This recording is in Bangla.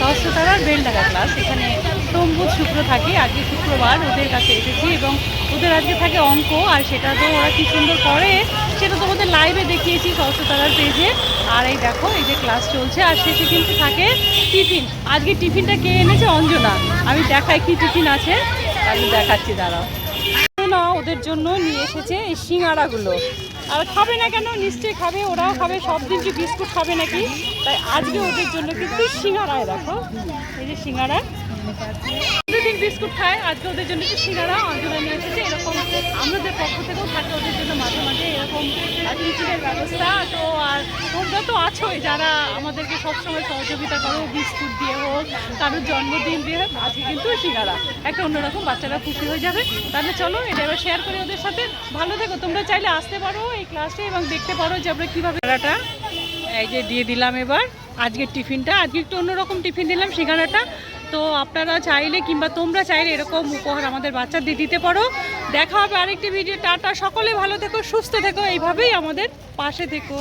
সহস্রতারার বেলডাঙ্গা ক্লাস। এখানে সোম বুধ শুক্র থাকে। আজকে শুক্রবার ওদের কাছে এসেছি এবং ওদের আজকে থাকে অঙ্ক, আর সেটা তো ওরা কী সুন্দর করে সেটা তো ওদের লাইভে দেখিয়েছি সহস্রতারার পেজে। আর এই দেখো এই যে ক্লাস চলছে, আর শেষে কিন্তু থাকে টিফিন। আজকে টিফিনটা কে এনেছে? অঞ্জনা। আমি দেখাই কি টিফিন আছে, আমি দেখাচ্ছি, দাঁড়াও। না, ওদের জন্য নিয়ে এসেছে এই সিঙ্গাড়াগুলো। আর খাবে না কেন? নিশ্চয়ই খাবে, ওরাও খাবে। সব দিন কি বিস্কুট খাবে নাকি? তাই আজকে ওদের জন্য কিন্তু সিঙ্গাড়ায়, দেখো এই যে সিঙ্গাড়া। প্রতিদিন বিস্কুট খায়, আজকে ওদের জন্য একটু সিঙ্গাড়া অঞ্জনা নিয়ে এসেছে। এরকম আমাদের পক্ষ থেকেও থাকে ওদের জন্য মাঝে মাঝে এরকম টিফিনের ব্যবস্থা। তো আর তোমরা তো আছোই যারা আমাদেরকে সবসময় সহযোগিতা করো, বিস্কুট দিয়ে হোক, কারোর জন্মদিন দিয়ে হোক। আজকে কিন্তু সিঙ্গাড়া একটা অন্যরকম, বাচ্চারা খুশি হয়ে যাবে। তাহলে চলো এটা এবার শেয়ার করি ওদের সাথে। ভালো থেকো, তোমরা চাইলে আসতে পারো এই ক্লাসে এবং দেখতে পারো যে আমরা কীভাবে সিঙ্গাড়াটা এই যে দিয়ে দিলাম। এবার আজকের টিফিনটা, আজকে একটু অন্যরকম টিফিন দিলাম সিঙ্গাড়াটা। তো আপনারা চাইলে কিংবা তোমরা চাইলে এরকম উপহার আমাদের বাচ্চাদের দিতে পারো। দেখা হবে আরেকটি ভিডিও। টাটা, সকলে ভালো থেকো, সুস্থ থেকো, এইভাবেই আমাদের পাশে থেকো।